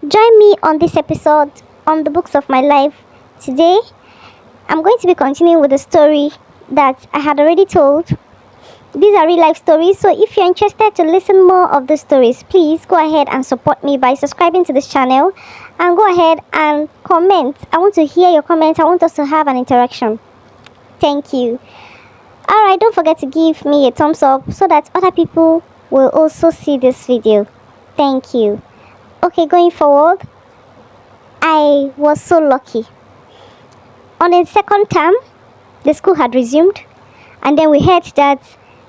Join me on this episode on the books of my life. Today, I'm going to be continuing with the story that I had already told. These are real life stories, so if you're interested to listen more of the stories, please go ahead and support me by subscribing to this channel and go ahead and comment. I want to hear your comments. I want us to have an interaction. Thank you. Alright, don't forget to give me a thumbs up so that other people will also see this video. Thank you. Okay, going forward, I was so lucky. On the second term, the school had resumed, and then we heard that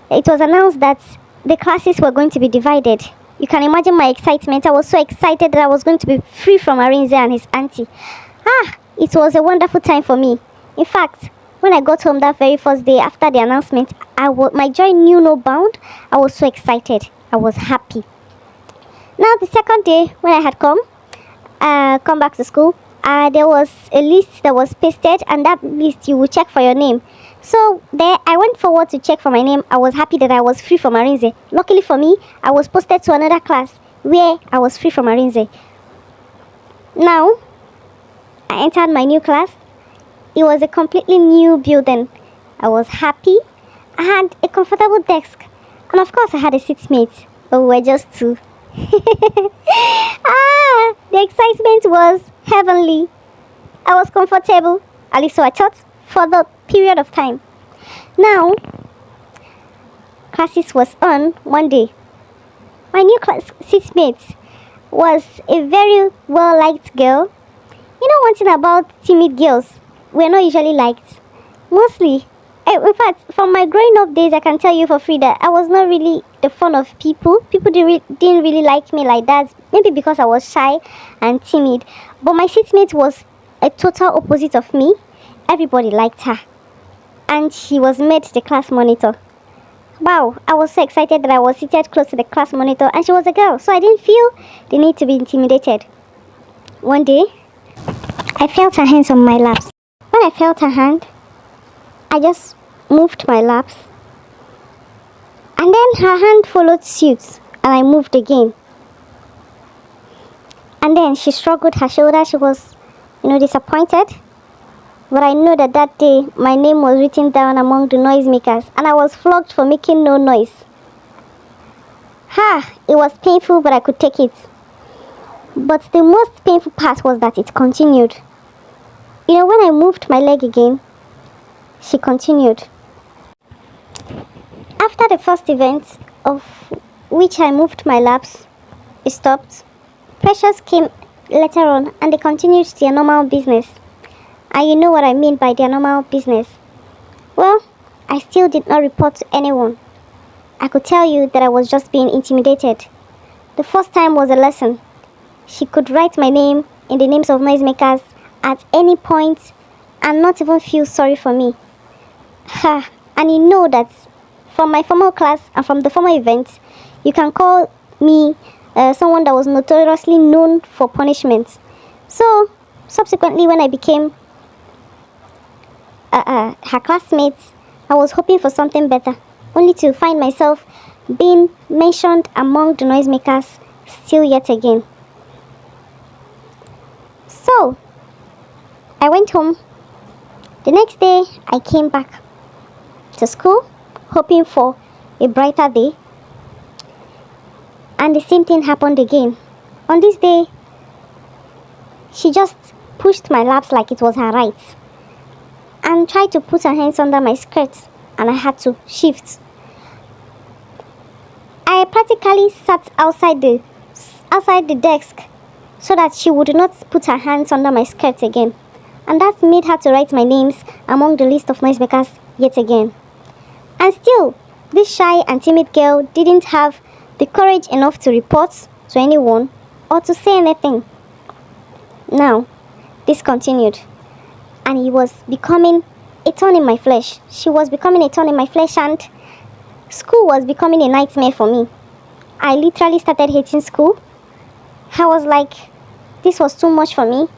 it was announced that the classes were going to be divided. You can imagine my excitement. I was so excited that I was going to be free from Arinze and his auntie. It was a wonderful time for me. In fact, when I got home that very first day after the announcement, my joy knew no bound. I was so excited. I was happy. Now, the second day when I had come back to school, there was a list that was pasted, and that list you would check for your name. So there, I went forward to check for my name. I was happy that I was free from Arinze. Luckily for me, I was posted to another class where I was free from Arinze. Now, I entered my new class. It was a completely new building. I was happy. I had a comfortable desk, and of course I had a seatmate, but we were just two. The excitement was heavenly. I was comfortable, at least so I thought, for the period of time. Now, classes was on one day. My new class seatmate was a very well-liked girl. You know one thing about timid girls, we're not usually liked. Mostly. In fact, from my growing up days, I can tell you for free that I was not really the fun of people. People didn't really like me like that. Maybe because I was shy and timid. But my seatmate was a total opposite of me. Everybody liked her. And she was made the class monitor. Wow, I was so excited that I was seated close to the class monitor, and she was a girl. So I didn't feel the need to be intimidated. One day, I felt her hands on my laps. When I felt her hand, I just moved my laps, and then her hand followed suit, and I moved again. And then she struggled her shoulder. She was, disappointed. But I know that day my name was written down among the noisemakers, and I was flogged for making no noise. It was painful, but I could take it. But the most painful part was that it continued. When I moved my leg again, she continued. After the first event of which I moved my laps, it stopped. Pressures came later on, and they continued their normal business. And you know what I mean by their normal business. Well, I still did not report to anyone. I could tell you that I was just being intimidated. The first time was a lesson. She could write my name in the names of noisemakers at any point and not even feel sorry for me. And you know that from my formal class and from the formal events, you can call me someone that was notoriously known for punishment. So, subsequently, when I became her classmate, I was hoping for something better, only to find myself being mentioned among the noisemakers still yet again. So, I went home. The next day, I came back to school, hoping for a brighter day. And the same thing happened again. On this day, she just pushed my laps like it was her right, and tried to put her hands under my skirt, and I had to shift. I practically sat outside the desk so that she would not put her hands under my skirt again. And that made her to write my names among the list of noisemakers yet again. And still, this shy and timid girl didn't have the courage enough to report to anyone or to say anything. Now, this continued, and it was becoming a thorn in my flesh. She was becoming a thorn in my flesh, and school was becoming a nightmare for me. I literally started hating school. I was like, this was too much for me.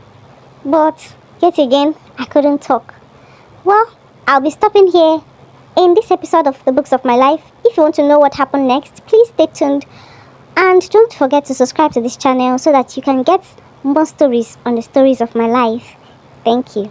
But yet again, I couldn't talk. Well, I'll be stopping here in this episode of the Books of My Life. If you want to know what happened next, please stay tuned. And don't forget to subscribe to this channel so that you can get more stories on the stories of my life. Thank you.